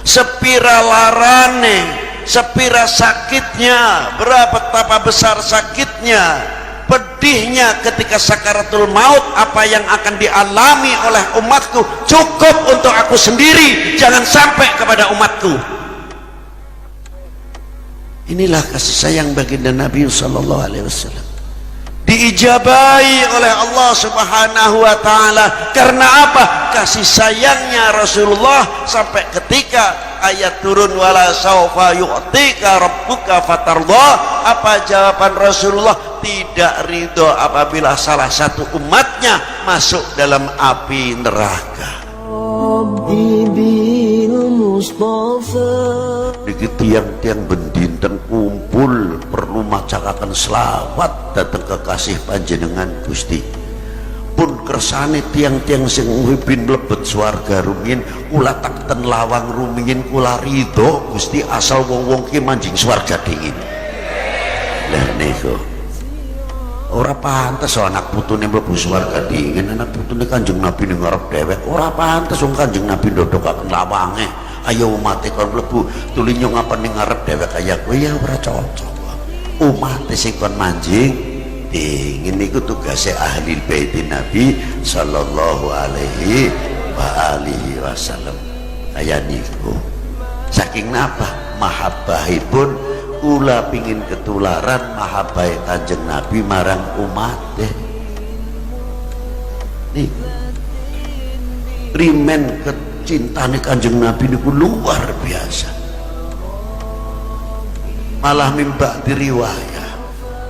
sepira larane, sepira sakitnya, betapa besar sakitnya, pedihnya ketika sakaratul maut. Apa yang akan dialami oleh umatku cukup untuk aku sendiri, jangan sampai kepada umatku. Inilah kasih sayang baginda Nabi sallallahu alaihi wasallam, diijabahi oleh Allah subhanahu wa ta'ala. Karena apa? Kasih sayangnya Rasulullah sampai ketika ayat turun, wala saufa yu'tika rabbuka fatardah. Apa jawaban Rasulullah? Tidak ridho apabila salah satu umatnya masuk dalam api neraka. Dikit tiang-tiang bendinten kumpul perlu macakan selawat datang ke kasih panjenengan Gusti. Pun kersane tiang-tiang sing wibin mlebet swarga rumiyin kula takten lawang rumiyin kula ridho Gusti, asal wong-wong ki manjing swarga dingin. Lah niku ora pantes anak putune mlebu swarga dingin, anak putune Kanjeng Nabi ning ngarep dhewek. Ora pantes wong Kanjeng Nabi ndodokaken lawange, ayo umat kon mlebu tuli nyong apa ning ngarep dhewek kaya kowe, ya ora cocok. Umat sing kon manjing dingin niku tugasnya ahli bait Nabi sallallahu alaihi wa alihi wasallam. Kaya niku saking napa mahabbahipun kula pingin ketularan mahabbai Kanjeng Nabi marang umat nih. Rimen kecintane Kanjeng Nabi niku luar biasa. Malah mimba diriwayah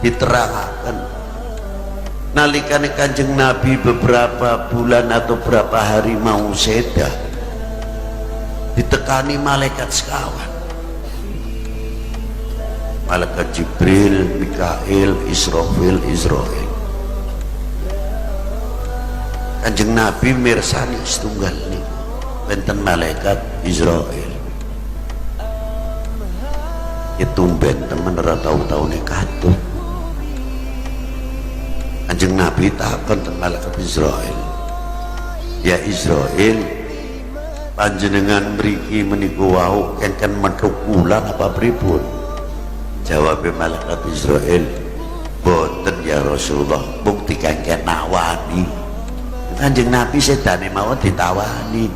diterangkan nalikane Kanjeng Nabi beberapa bulan atau berapa hari mau seda, ditekani malaikat sekawan, malaikat Jibril, Mikail, Israfil, Israel. Kanjeng Nabi mirsani setunggal niku benten malaikat Israel. Tumben temen ora tau-taune katut. Kanjeng Nabi takon teng malaikat Israel, ya Israel, panjenengan mriki meniku wau kengken mentuk ulang apa pripun? Jawab malaikat Israel, boten ya Rasulullah, bukti kengken nawani. Kanjeng Nabi sedane mawon ditawani,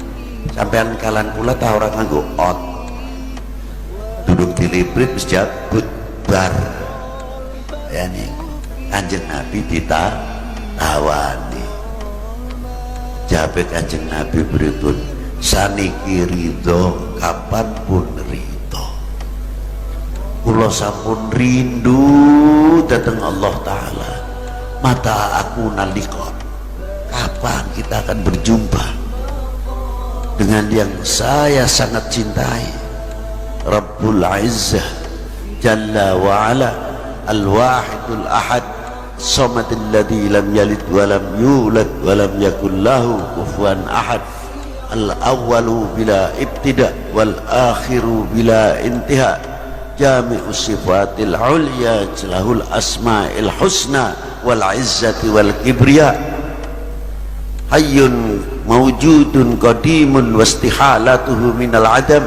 sampean kalan kula ta ora nganggo ot, duduk diliprit wis jabut bar. Ya nih Kanjeng Nabi ditawani. Jabe Kanjeng Nabi berikut, saniki ridho kapanpun ridho. Kula sampun rindu datang Allah Ta'ala. Mata aku nalika kapan kita akan berjumpa dengan yang saya sangat cintai, Rabbul Izzah Jalla wa'ala, Al-Wahidul Ahad, Samadil ladzi lam yalid wa lam yulad wa lam yakul lahu kufuwan ahad, Al-Awwalu bila ibtida wal akhiru bila intiha, Jami'us sifatil ulya lahul asma'il husna wal izzati wal kibriya, Hayyun mawjudun qadimun wastihalatuhu minal adam,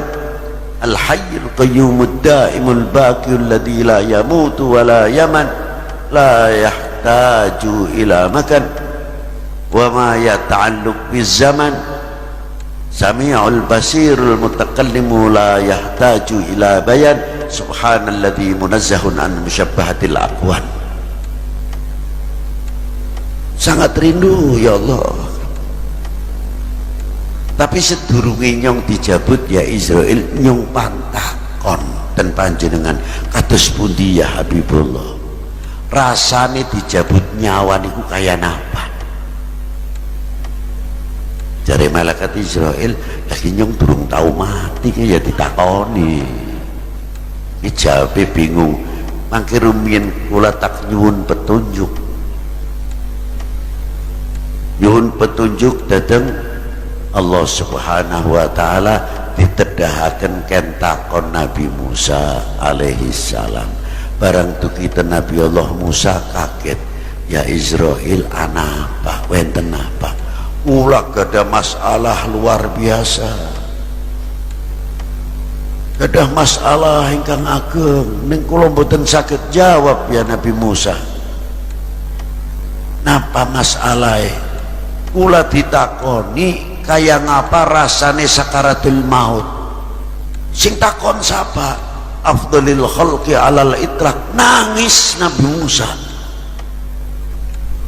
Al-Hayyul Qayyumud Daimul Baqiyul ladzi la yamutu wa la yaman, la yahtaju ila makan wa ma yata'alluq bizaman, Sami'ul Basirul Mutakallimu la yahtaju ila bayan, Subhanalladzi munazzahun an musyabbahatil aqwan. Sangat rindu ya Allah. Tapi sedurunge nyong dijabut ya Israel, nyong pantakon dan panjenengan kados pundi ya Habibullah, rasane dijabut nyawa niku kaya napa? Jare malaikat Israel, lagi nyong durung tau mati ya ditakoni. Ijabe bingung, mangke rumiyin kula tak nyuwun petunjuk. Nyuwun petunjuk dateng Allah Subhanahu wa Ta'ala, ditedahaken kentakon Nabi Musa alaihi salam. Barang tu kita Nabi Allah Musa kaget, ya Israel anapa wenten apa? Ulah gada masalah luar biasa. gadah masalah ingkang ageng ning kula mboten saged jawab ya Nabi Musa. Napa masalahe? Kula ditakoni kaya ngapa rasane sakaratul maut. Sing takon sapa? Afdhalil khalqi alal itlaq. Nangis Nabi Musa.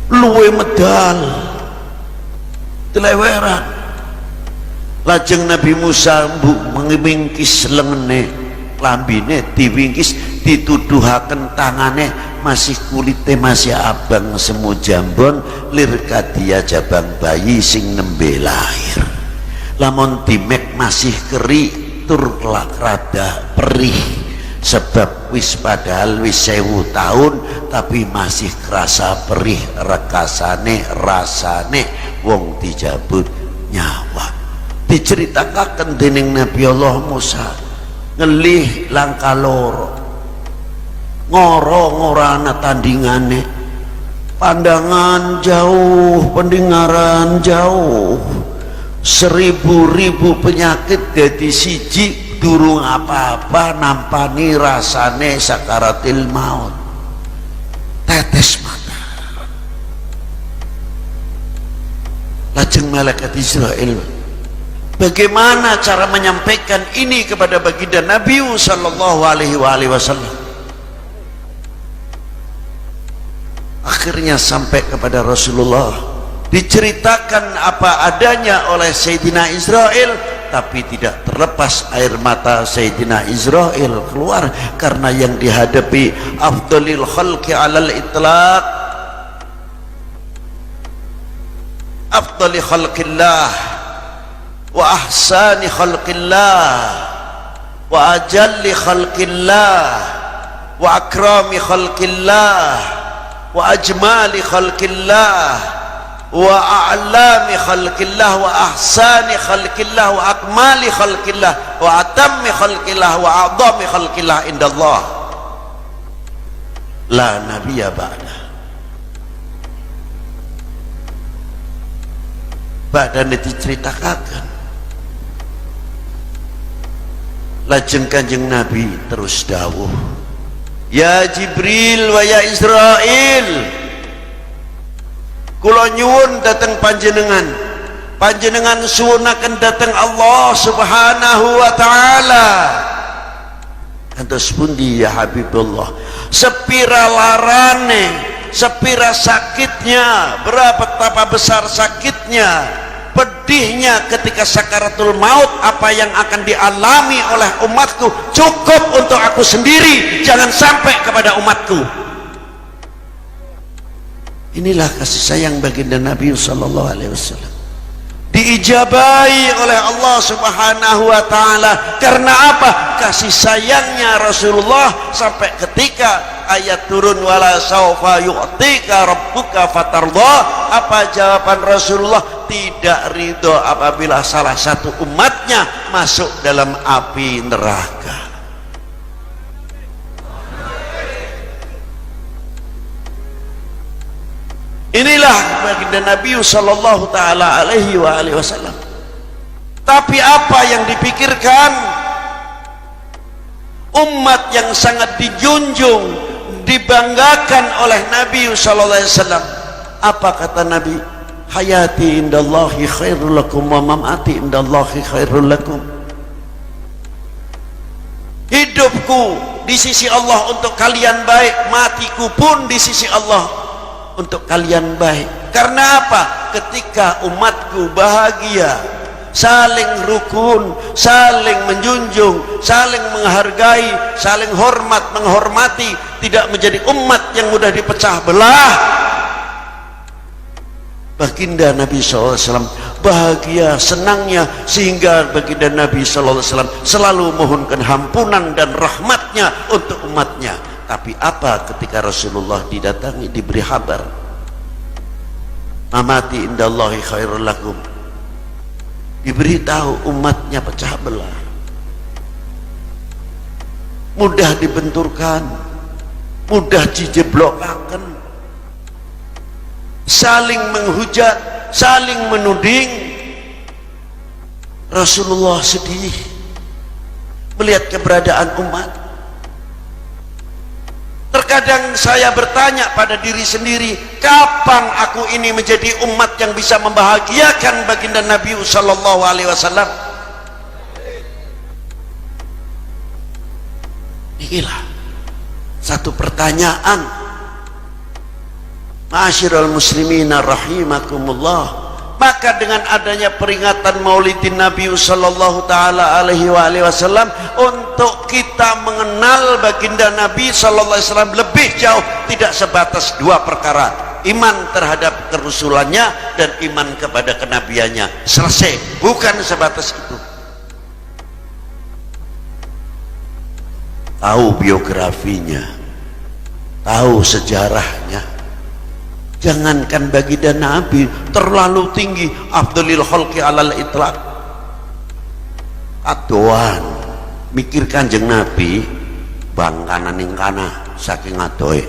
Luwe medal. Teleweran. Lajeng Nabi Musa mengwingkis lengene lambine diwingkis dituduhaken tangane masih kulite masih abang semu jambon lir kadia jabang bayi sing nembe lahir lamun dimek masih keri tur kelak rada perih sebab wis padahal wis 1000 tahun tapi masih kerasa perih rekasane rasane wong dijabut nyawa. Diceritakan dening Nabi Allah Musa ngelih langkah loro ngoro ngorana tandingane pandangan jauh pendengaran jauh 1000 penyakit dadi siji durung apa-apa nampani rasane sakaratil maut tetes mata. Lajeng malaikat Israel bagaimana cara menyampaikan ini kepada baginda Nabi sallallahu alaihi wasallam. Akhirnya sampai kepada Rasulullah, diceritakan apa adanya oleh Sayyidina Israel, tapi tidak terlepas air mata Sayyidina Israel keluar karena yang dihadapi afdhalil khalqi alal itlaq, afdhali khalqillah wa ahsani khalqillah wa ajalli khalqillah wa akrami khalqillah wa ajmali khalqillah wa a'lami khalqillah wa ahsani khalqillah wa akmali khalqillah wa atammi khalqillah wa a'dhami khalqillah indallah la nabiyya ba'da diceritakan. Lajeng Kanjeng Nabi terus dawuh, ya Jibril wa ya Israil, kula nyuwun dateng panjenengan, panjenengan suwunaken dateng Allah Subhanahu wa taala. Kantos pundi ya Habibullah? Sepira larane, sepira sakitnya, betapa besar sakitnya, pedihnya ketika sakaratul maut, apa yang akan dialami oleh umatku cukup untuk aku sendiri, jangan sampai kepada umatku. Inilah kasih sayang baginda Nabi sallallahu alaihi wasallam, diijabahi oleh Allah Subhanahu wa taala. Karena apa? Kasih sayangnya Rasulullah sampai ketika ayat turun wala saufa yu'tika rabbuka fatardha. Apa jawaban Rasulullah? Tidak ridho apabila salah satu umatnya masuk dalam api neraka. Inilah baginda Nabi sallallahu taala alaihi wasallam. Tapi apa yang dipikirkan umat yang sangat dijunjung, dibanggakan oleh Nabi sallallahu alaihi wasallam? Apa kata Nabi? Hayati indallahi khairul lakum wa mamati indallahi khairul lakum. Hidupku di sisi Allah untuk kalian baik, matiku pun di sisi Allah untuk kalian baik. Karena apa? Ketika umatku bahagia, saling rukun, saling menjunjung, saling menghargai, saling hormat menghormati, tidak menjadi umat yang mudah dipecah belah, baginda Nabi SAW bahagia, senangnya, sehingga baginda Nabi SAW selalu mohonkan ampunan dan rahmatnya untuk umatnya. Tapi apa ketika Rasulullah didatangi, diberi kabar mamati indallahi khairul lakum, diberitahu umatnya pecah belah, mudah dibenturkan, mudah dijeblokaken, saling menghujat, saling menuding. Rasulullah sedih, melihat keberadaan umat. Terkadang saya bertanya pada diri sendiri, kapan aku ini menjadi umat yang bisa membahagiakan baginda Nabi sallallahu alaihi wasallam? Inilah satu pertanyaan. Ma'asyiral muslimina rahimakumullah. Maka dengan adanya peringatan Maulidin Nabi sallallahu taala alaihi wasallam, untuk kita mengenal baginda Nabi sallallahu alaihi wasallam lebih jauh, tidak sebatas dua perkara: iman terhadap kerusulannya dan iman kepada kenabiannya. Selesai, bukan sebatas itu. Tahu biografinya, tahu sejarahnya. Jangankan baginda Nabi, terlalu tinggi, afdhalil khalqi alal itlaq. Adoan mikir Kanjeng Nabi bang kanan ing kana saking adoe.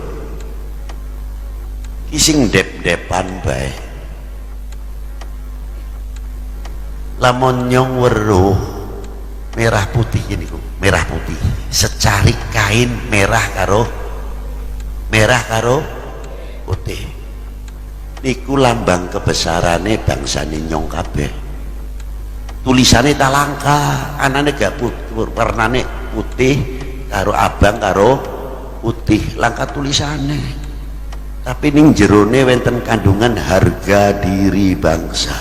Ising dep-depan bae. Lamun nyong weruh merah putih ini ku, merah putih. Secarik kain merah karo putih. Niku lambang kebesarane bangsane nyong kabeh. Tulisane tak langka, anane gak warnane putih karo abang karo putih, langka tulisane. Tapi ning jerone wonten kandungan harga diri bangsa,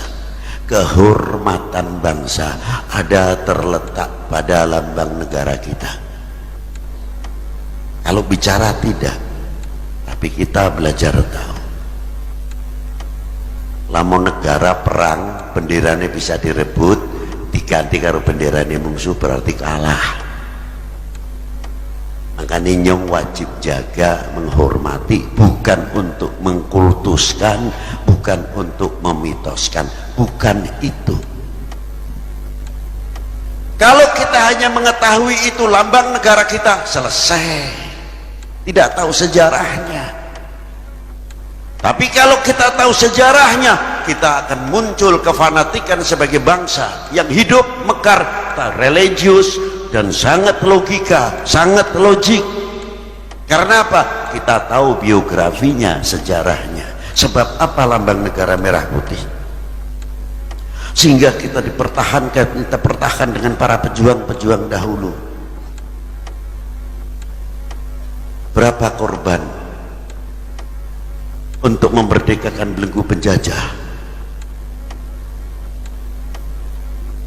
kehormatan bangsa ada terletak pada lambang negara kita. Kalau bicara tidak, tapi kita belajar tahu. Lamun negara perang, benderanya bisa direbut, diganti karo benderanya musuh, berarti kalah. Makanya nyong wajib jaga, menghormati, bukan untuk mengkultuskan, bukan untuk memitoskan, bukan itu. Kalau kita hanya mengetahui itu lambang negara kita, selesai, tidak tahu sejarahnya. Tapi kalau kita tahu sejarahnya, kita akan muncul kefanatikan sebagai bangsa yang hidup mekar, religius, dan sangat logika, sangat logik. Karena apa? Kita tahu biografinya, sejarahnya. Sebab apa lambang negara merah putih? Sehingga kita dipertahankan, kita pertahankan dengan para pejuang-pejuang dahulu. Berapa korban untuk memerdekakan belenggu penjajah?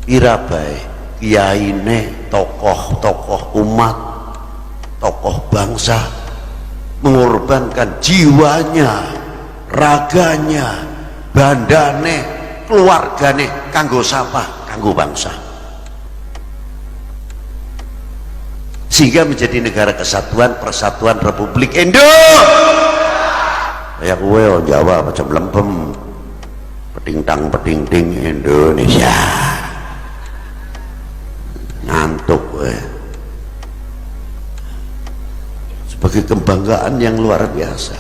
Irabai kiyaine, tokoh-tokoh umat, tokoh bangsa mengorbankan jiwanya, raganya, bandane, keluargane, kanggo sapa? Kanggo bangsa. Sehingga menjadi negara kesatuan, persatuan Republik Indonesia. Ya kowe Jawa macam lempem, petingtang petingting Indonesia, ngantuk kowe. Sebagai kebanggaan yang luar biasa.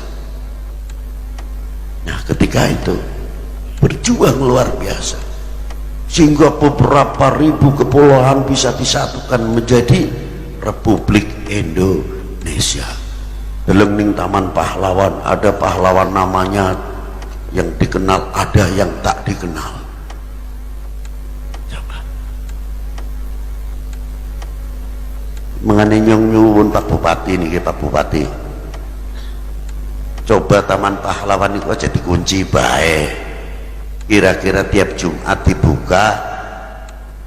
Nah ketika itu berjuang luar biasa, sehingga beberapa ribu kepulauan bisa disatukan menjadi Republik Indonesia. Dalam ning Taman Pahlawan ada pahlawan namanya yang dikenal, ada yang tak dikenal. Coba mengenai nyuwun Pak Bupati nih, Pak Bupati, coba Taman Pahlawan itu aja dikunci baik. Kira-kira tiap Jumat dibuka,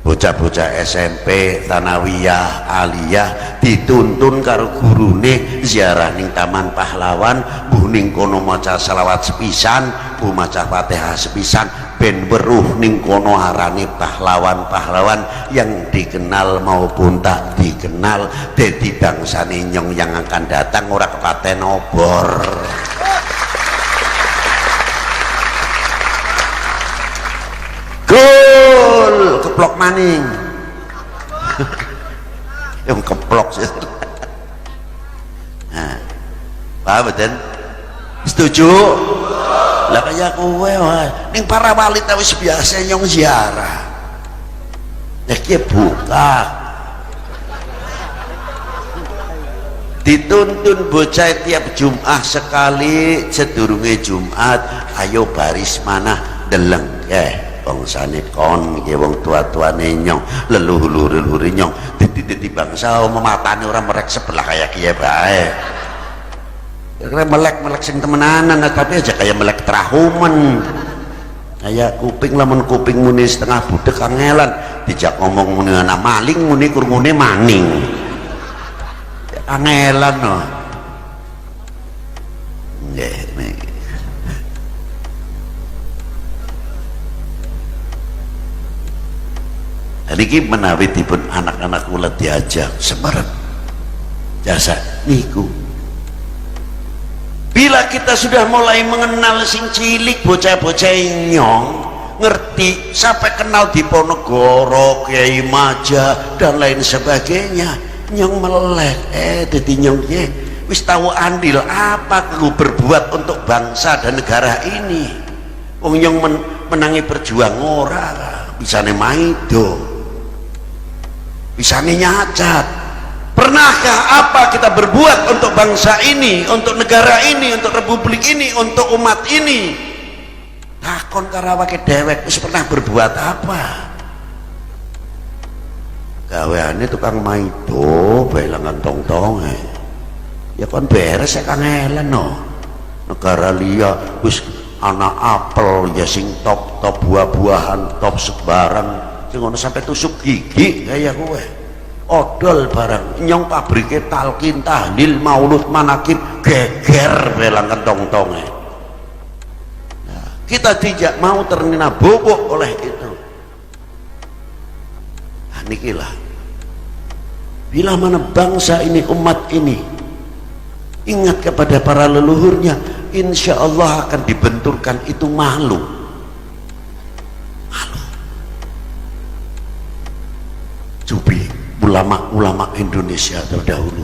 bocah-bocah SMP, Tsanawiyah, Aliyah dituntun karo gurune ziarah ning Taman Pahlawan, mbuh ning kono maca selawat sepisan, mbuh maca Fatihah sepisan, ben weruh ning kono arane pahlawan-pahlawan yang dikenal maupun tak dikenal, dadi bangsane nyong yang akan datang ora kepaten obor. Gol keplok maning. Yang keplok sih. Nah, paham betul? Setuju? Lah kaya kowe wae ning para wali ta wis biasa nyong ziarah. Nek ki buka dituntun bocah tiap Jumat sekali, sedurunge Jumat ayo baris manah deleng bangsane kon iki wong tua-tuane nyong leluhur-leluhure nyong dadi bangsa mematane orang merek sebelah kayak kiye bae kira melek sing temenanan tapi aja kayak melek terahumen kayak kuping lamun kuping muni setengah budek kangelan dijak ngomong muni anak maling muni krungune maning kangelan no nggih. Niki menawi dipun anak-anak kula diajak semerep jasa niku. Bila kita sudah mulai mengenal sing cilik bocah-bocah nyong ngerti sampai kenal Diponegoro, Kiai Maja dan lain sebagainya, nyong melek dadi nyong wis tahu andil apa kudu berbuat untuk bangsa dan negara ini. Wong nyong menangi berjuang ora bisane maido bisane nyacat. Pernahkah apa kita berbuat untuk bangsa ini, untuk negara ini, untuk republik ini, untuk umat ini? Takon karawake dewek wis pernah berbuat apa? Gaweane tukang maido belangan tong-tong ya kon beres ya kangelan no. Negara liya wis ana apel ya sing top buah-buahan top sebarang sing ngono sampai tusuk gigi kaya kowe odol barang nyong pabrike talqin tahlil maulud manakib geger belang kentong-tonge. Nah, kita tidak mau terkena bobok oleh itu. Nah, nikilah bila mana bangsa ini umat ini ingat kepada para leluhurnya, insya Allah akan dibenturkan itu malu. Cubi ulama-ulama Indonesia terdahulu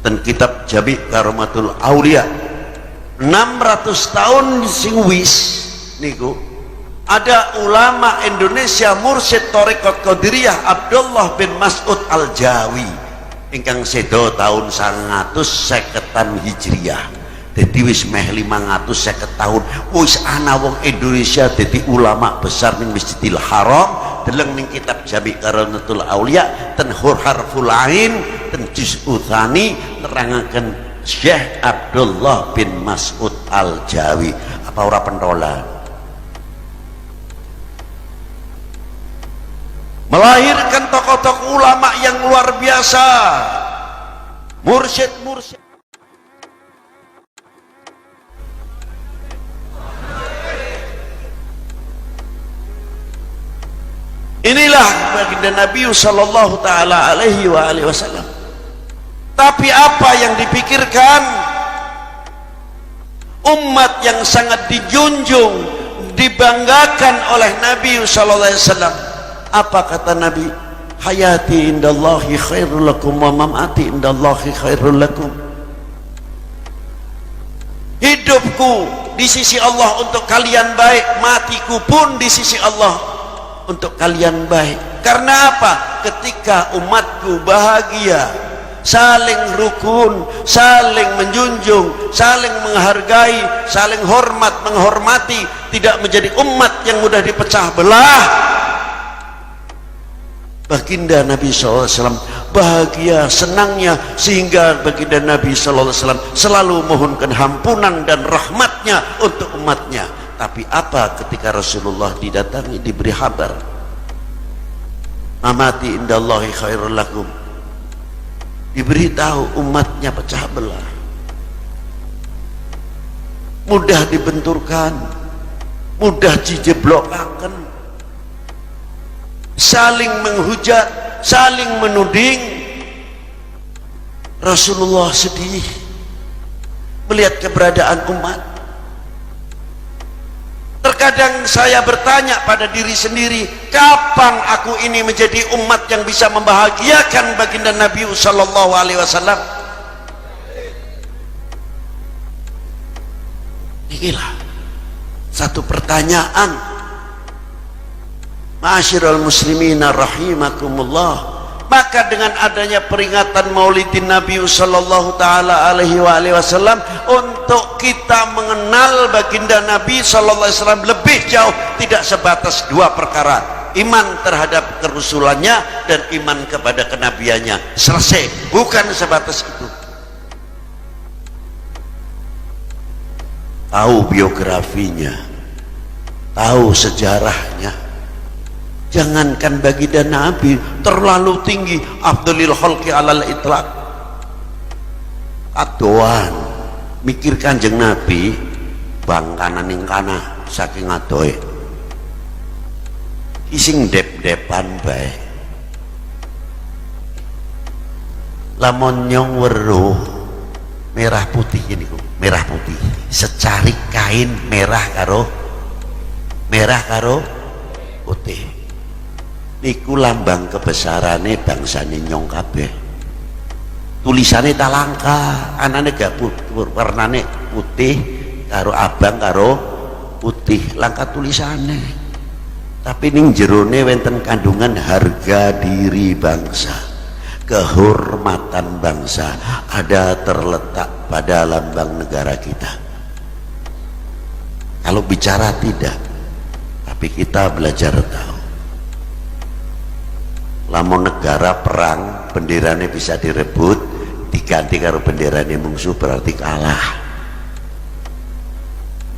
dan kitab Jami' Karomatul Aulia 600 tahun sing wis niku ada ulama Indonesia mursyid Thariqat Qadiriyah Abdullah bin Mas'ud Al-Jawi ingkang sedo tahun 150 Hijriah. Jadi wis meh 550 tahun wis ana wong Indonesia jadi ulama besar ning Masjidil Haram deleng ning kitab Jami' Karomatul Aulia ten harful ain ten juz'u tsani nerangaken Syekh Abdullah bin Mas'ud Al-Jawi apa ora pentolan melahirkan tokoh-tokoh ulama yang luar biasa, mursyid-mursyid. Inilah baginda Nabi sallallahu taala alaihi wasallam. Tapi apa yang dipikirkan umat yang sangat dijunjung, dibanggakan oleh Nabi sallallahu alaihi wasallam. Apa kata Nabi? Hayati indallahi khairul lakum wa mamati indallahi khairul lakum. Hidupku di sisi Allah untuk kalian baik, matiku pun di sisi Allah untuk kalian baik. Karena apa? Ketika umatku bahagia, saling rukun, saling menjunjung, saling menghargai, saling hormat, menghormati, tidak menjadi umat yang mudah dipecah belah. Baginda Nabi SAW bahagia, senangnya, sehingga baginda Nabi SAW selalu mohonkan ampunan dan rahmatnya untuk umatnya. Tapi apa ketika Rasulullah didatangi, diberi kabar amati indallahi khairul lakum, diberitahu umatnya pecah belah, mudah dibenturkan, mudah dijeblokaken, saling menghujat, saling menuding. Rasulullah sedih melihat keberadaan umat. Terkadang saya bertanya pada diri sendiri, kapan aku ini menjadi umat yang bisa membahagiakan baginda Nabi sallallahu alaihi wasallam? Inilah satu pertanyaan. Ma'asyiral muslimina rahimakumullah, Maka dengan adanya peringatan Maulidin Nabi sallallahu taala alaihi wasallam, untuk kita mengenal baginda Nabi sallallahu alaihi wasallam lebih jauh, tidak sebatas dua perkara: iman terhadap kerusulannya dan iman kepada kenabiannya. Selesai, bukan sebatas itu. Tahu biografinya, tahu sejarahnya. Jangankan baginda Nabi, terlalu tinggi, afdhalil khalqi alal itlaq. Adoan mikir Kanjeng Nabi bang kanan ing kana saking adoe ising dep-depan bae. Lamun nyong weruh merah putih ini kok, merah putih secarik kain merah karo putih niku lambang kebesarane bangsane nyong kabeh. Tulisane talangka, anane gak warnane putih karo abang karo putih, langka tulisane. Tapi ning jerone wonten kandungan harga diri bangsa, kehormatan bangsa ada terletak pada lambang negara kita. Kalau bicara tidak, tapi kita belajar tahu. Lamun negara perang, benderane bisa direbut, diganti karo benderane musuh, berarti kalah.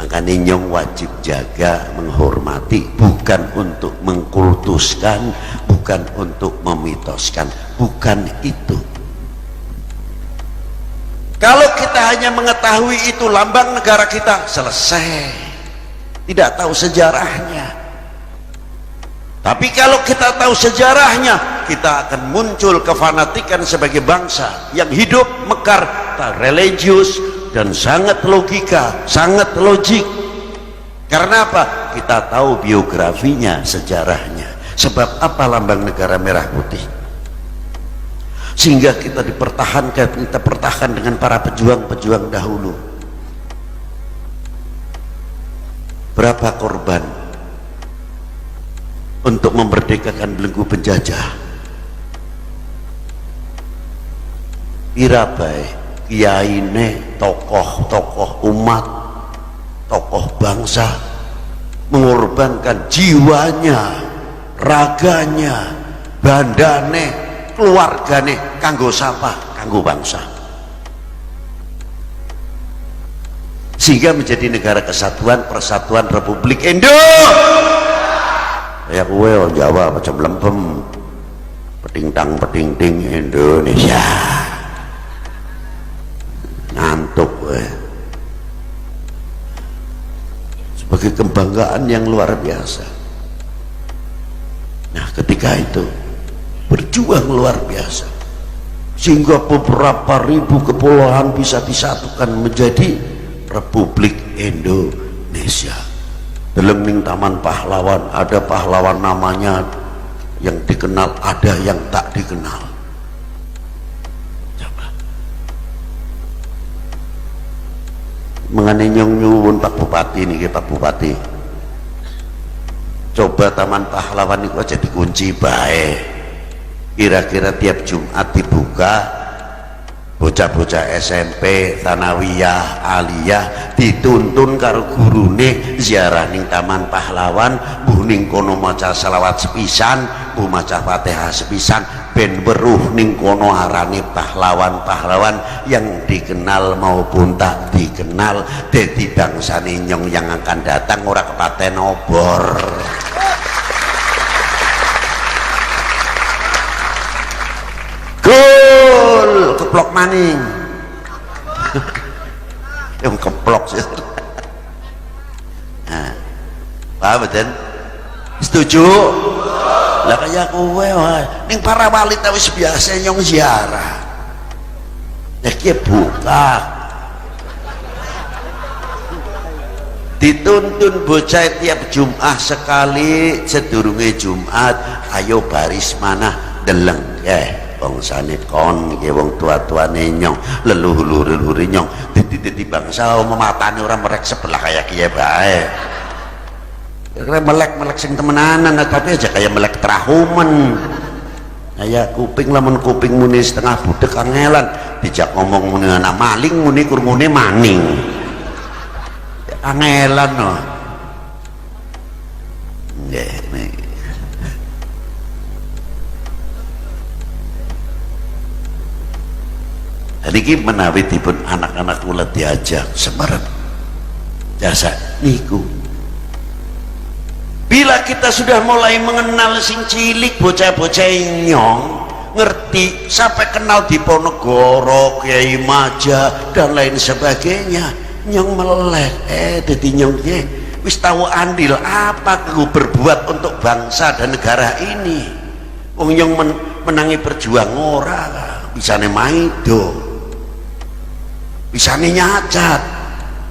Makanya nyong wajib jaga, menghormati, bukan untuk mengkultuskan, bukan untuk memitoskan, bukan itu. Kalau kita hanya mengetahui itu lambang negara kita, selesai, tidak tahu sejarahnya. Tapi kalau kita tahu sejarahnya, kita akan muncul kefanatikan sebagai bangsa yang hidup mekar, religius, dan sangat logika, sangat logik. Karena apa? Kita tahu biografinya, sejarahnya. Sebab apa lambang negara merah putih? Sehingga kita dipertahankan, kita pertahankan dengan para pejuang-pejuang dahulu. Berapa korban untuk memerdekakan belenggu penjajah? Pirabai kiyaine, tokoh-tokoh umat, tokoh bangsa mengorbankan jiwanya, raganya, bandane, keluargane, kanggo sapa? Kanggo bangsa. Sehingga menjadi negara kesatuan, persatuan Republik Indonesia. Ya kowe Jawa macam lempem, petingtang petingting Indonesia, ngantuk sebagai kebanggaan yang luar biasa. Nah ketika itu berjuang luar biasa, sehingga beberapa ribu kepulauan bisa disatukan menjadi Republik Indonesia. Dalam ning Taman Pahlawan ada pahlawan namanya yang dikenal, ada yang tak dikenal. Coba mengenai nyong nyuwun Pak Bupati nih, Pak Bupati, coba Taman Pahlawan itu aja dikunci baik. Kira-kira tiap Jumat dibuka, bocah-bocah SMP, Tsanawiyah, Aliyah dituntun karo gurune ziarah ning Taman Pahlawan, mbuh ning kono maca selawat sepisan, mbuh maca Fatihah sepisan, ben weruh ning kono arane pahlawan-pahlawan yang dikenal maupun tak dikenal, dadi bangsane nyong yang akan datang ora kepaten obor. Gol keplok maning. Yang keplok sih. Nah, paham betul? Setuju? Lah kayak kowe wae ning para wali ta wis biasa nyong ziarah. Nek ki buka. Dituntun bocah tiap Jumat sekali, sedurunge Jumat ayo baris manah deleng bangsane kon iki wong tua-tuane nyong, leluhur-leluhure nyong, dadi bangsa mematane orang merek sebelah kayak kiye bae. Kira melek sing temenanan, tapi aja kayak melek trahumen. ya kuping lamun kuping muni setengah budek kangelan dijak ngomong muni anak maling muni kurmune maning kangelan no nggih. Niki menawi dipun anak-anak kula diajak semerep jasa niku. Bila kita sudah mulai mengenal sing cilik bocah-bocah nyong ngerti sampai kenal Diponegoro, Kiai Maja dan lain sebagainya, nyong meleleh dadi nyong wis tahu andil apa aku berbuat untuk bangsa dan negara ini. Wong nyong menangi perjuang ora bisane maido, bisane nyacat.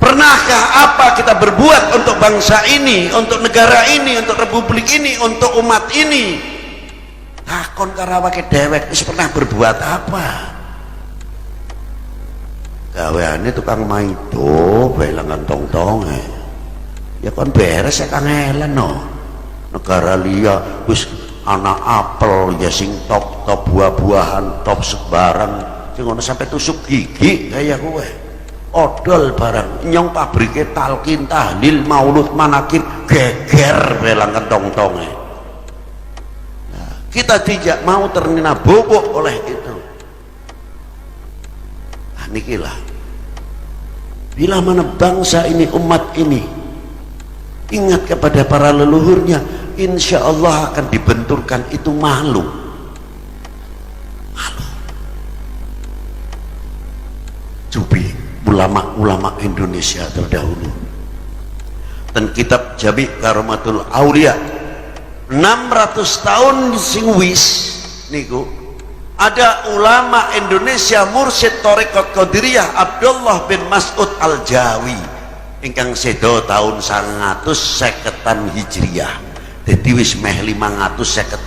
Pernahkah apa kita berbuat untuk bangsa ini, untuk negara ini, untuk republik ini, untuk umat ini? Takon karawake dewek wis pernah berbuat apa? Gaweane tukang maido belangan tong-tong ya kon beres ya kangelan no. Negara liya wis anak apel ya sing top buah-buahan top sebarang sing ngono sampai tusuk gigi kaya kowe. Odol barang nyong pabrike talqin tahlil maulud manakir geger belang kentong-tonge. Nah, kita tidak mau terkena bobok oleh itu. Nah nikilah bila mana bangsa ini umat ini ingat kepada para leluhurnya, insya Allah akan dibenturkan itu malu. Cubi ulama-ulama Indonesia terdahulu dan kitab Jami' Karomatul Aulia 600 tahun sing wis niku ada ulama Indonesia mursyid Thariqat Qadiriyah Abdullah bin Mas'ud Al-Jawi ingkang sedo tahun 150 Hijriah. Jadi wis meh 550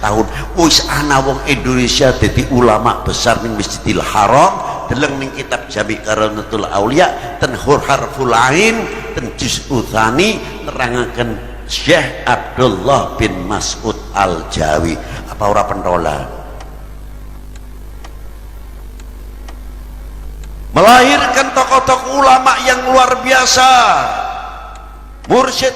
tahun wis ana wong Indonesia jadi ulama besar ning Masjidil Haram deleng ning kitab Jami' Karomatul Aulia ten harful ain ten juz'u tsani nerangaken Syekh Abdullah bin Mas'ud Al-Jawi. Apa ora pentola melahirkan tokoh-tokoh ulama yang luar biasa, mursyid